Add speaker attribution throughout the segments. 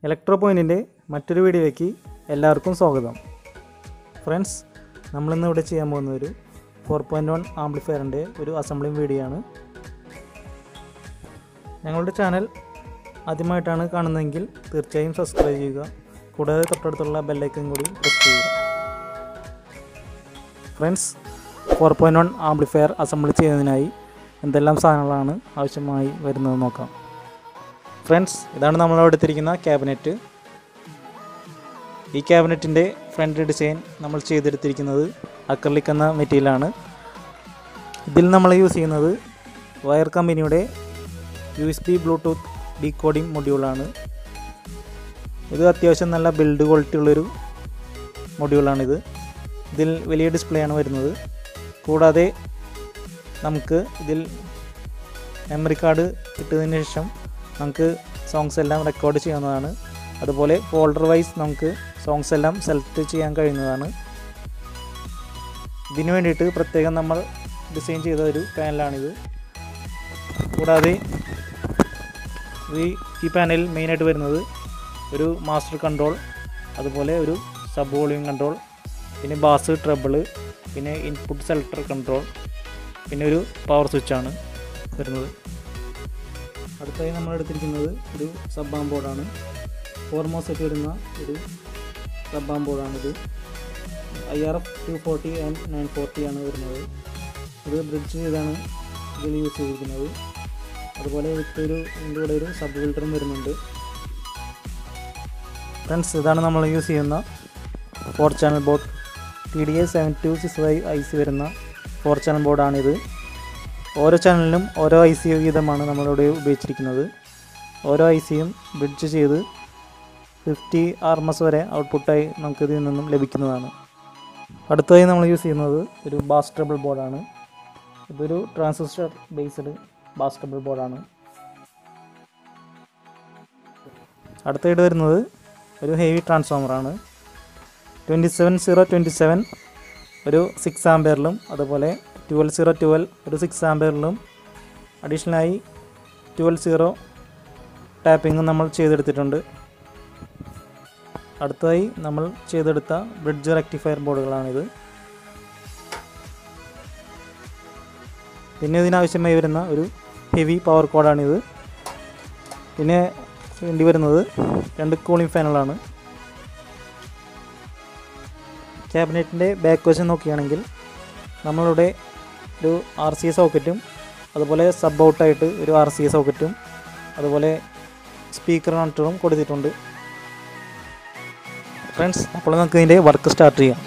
Speaker 1: ഇലക്ട്രോപോയിൻറ്റിൻ്റെ മറ്റൊരു വീഡിയോയിലേക്ക് എല്ലാവർക്കും സ്വാഗതം. ഫ്രണ്ട്സ്, നമ്മളിന്ന് ഇവിടെ ചെയ്യാൻ പോകുന്ന ഒരു 4.1 ആംപ്ലിഫയറിൻ്റെ ഒരു അസംബ്ലിംഗ് വീഡിയോ ആണ്. ഞങ്ങളുടെ ചാനൽ ആദ്യമായിട്ടാണ് കാണുന്നതെങ്കിൽ തീർച്ചയായും സബ്സ്ക്രൈബ് ചെയ്യുക. കൂടാതെ തൊട്ടടുത്തുള്ള ബെല്ലൈക്കൺ കൂടി പ്രസ് ചെയ്യുക. ഫ്രണ്ട്സ്, 4.1 ആംപ്ലിഫയർ അസംബിൾ ചെയ്യുന്നതിനായി എന്തെല്ലാം സാധനങ്ങളാണ് ആവശ്യമായി വരുന്നത് നോക്കാം. ഫ്രണ്ട്സ്, ഇതാണ് നമ്മളവിടെ എടുത്തിരിക്കുന്ന ക്യാബിനറ്റ്. ഈ ക്യാബിനറ്റിൻ്റെ ഫ്രണ്ട് ഡിസൈൻ നമ്മൾ ചെയ്തെടുത്തിരിക്കുന്നത് അക്രലിക് എന്ന മെറ്റീരിയലാണ്. ഇതിൽ നമ്മൾ യൂസ് ചെയ്യുന്നത് വയർ കമ്പനിയുടെ USB ബ്ലൂടൂത്ത് ഡീകോഡിംഗ് മൊഡ്യൂളാണ്. ഇത് അത്യാവശ്യം നല്ല ബിൽഡ് ക്വാളിറ്റി ഉള്ളൊരു മൊഡ്യൂളാണിത്. ഇതിൽ വലിയ ഡിസ്പ്ലേ ആണ് വരുന്നത്. കൂടാതെ നമുക്ക് ഇതിൽ മെമ്മറി കാർഡ് ഇട്ടതിന് ശേഷം നമുക്ക് സോങ്സ് എല്ലാം റെക്കോർഡ് ചെയ്യാവുന്നതാണ്. അതുപോലെ ഫോൾഡർ വൈസ് നമുക്ക് സോങ്സ് എല്ലാം സെലക്ട് ചെയ്യാൻ കഴിയുന്നതാണ്. ഇതിനു വേണ്ടിയിട്ട് പ്രത്യേകം നമ്മൾ ഡിസൈൻ ചെയ്ത ഒരു പാനലാണിത്. കൂടാതെ ഈ പാനലിൽ മെയിനായിട്ട് വരുന്നത് ഒരു മാസ്റ്റർ കൺട്രോൾ, അതുപോലെ ഒരു സബ് വോളിയം കൺട്രോൾ, പിന്നെ ബാസ്, ട്രബിള്, പിന്നെ ഇൻപുട്ട് സെലക്ടർ കൺട്രോൾ, പിന്നെ ഒരു പവർ സ്വിച്ചാണ് വരുന്നത്. അടുത്തായി നമ്മൾ എടുത്തിരിക്കുന്നത് ഒരു സബ് ആം ബോർഡാണ്. 4 മോസെറ്റ് വരുന്ന ഒരു സബ് ആം ബോർഡാണിത്. IRF 240 and 940 ആണ് വരുന്നത്. ഇത് ബ്രിഡ്ജ് ചെയ്താണ് ഇതിൽ യൂസ് ചെയ്തിരിക്കുന്നത്. അതുപോലെ ഇതിൻ്റെ കൂടെ ഒരു സബ് ഫിൽറ്ററും വരുന്നുണ്ട്. ഫ്രണ്ട്സ്, ഇതാണ് നമ്മൾ യൂസ് ചെയ്യുന്ന 4 ചാനൽ ബോർഡ്. TDA 7265 IC വരുന്ന 4 ചാനൽ ബോർഡാണിത്. ഓരോ ചാനലിനും ഓരോ IC വീതമാണ് നമ്മളിവിടെ ഉപയോഗിച്ചിരിക്കുന്നത്. ഓരോ ICയും ബ്രിഡ്ജ് ചെയ്ത് 50 RMS വരെ ഔട്ട്പുട്ടായി നമുക്ക് ഇതിൽ നിന്നും ലഭിക്കുന്നതാണ്. അടുത്തതായി നമ്മൾ യൂസ് ചെയ്യുന്നത് ഒരു ബാസ് ട്രബിൾ ബോർഡാണ്. ഇതൊരു ട്രാൻസിസ്റ്റർ ബേസ്ഡ് ബാസ് ട്രബിൾ ബോർഡാണ്. അടുത്തായിട്ട് വരുന്നത് ഒരു ഹെവി ട്രാൻസ്ഫോമറാണ്. 27027 ഒരു 6 ആംപിയറിലും അതുപോലെ 12012 ഒരു 6 ആംപിയറിലും അഡീഷണലായി 120 ടാപ്പിങ്ങും നമ്മൾ ചെയ്തെടുത്തിട്ടുണ്ട്. അടുത്തതായി നമ്മൾ ചെയ്തെടുത്ത ബ്രിഡ്ജ് റെക്ടിഫയർ ബോർഡുകളാണിത്. പിന്നെ ഇതിനാവശ്യമായി വരുന്ന ഒരു ഹെവി പവർ കോഡാണിത്. പിന്നെ വേണ്ടി വരുന്നത് 2 കൂളിംഗ് ഫാനുകളാണ്. ക്യാബിനറ്റിൻ്റെ ബാക്ക് വശം നോക്കുകയാണെങ്കിൽ നമ്മളിവിടെ ഒരു RCA സോക്കറ്റും അതുപോലെ സബ് ഔട്ടായിട്ട് ഒരു RCA സോക്കറ്റും അതുപോലെ സ്പീക്കർ കണക്ടറും കൊടുത്തിട്ടുണ്ട്. ഫ്രണ്ട്സ്, അപ്പോൾ നമുക്ക് ഇതിൻ്റെ വർക്ക് സ്റ്റാർട്ട് ചെയ്യാം.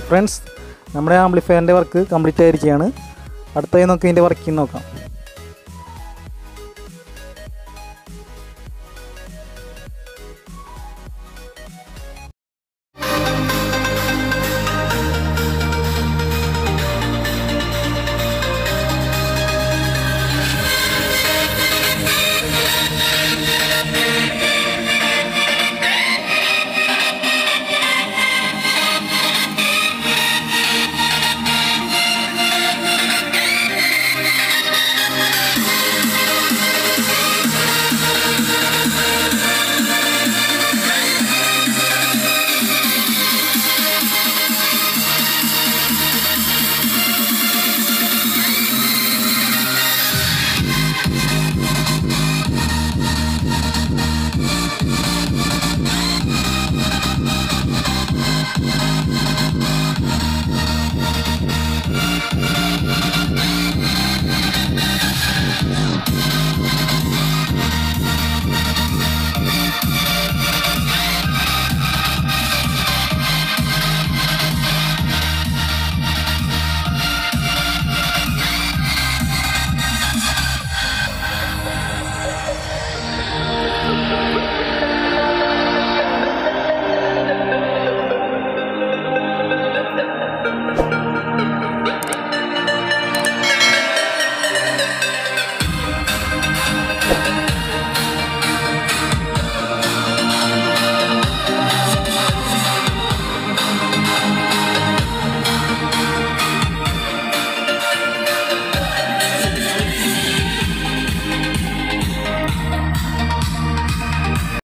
Speaker 1: ഫ്രണ്ട്സ്, നമ്മുടെ ആംപ്ലിഫയറിൻ്റെ വർക്ക് കംപ്ലീറ്റ് ആയിരിക്കുകയാണ്. അടുത്തായി നമുക്ക് ഇതിൻ്റെ വർക്കിംഗ് നോക്കാം.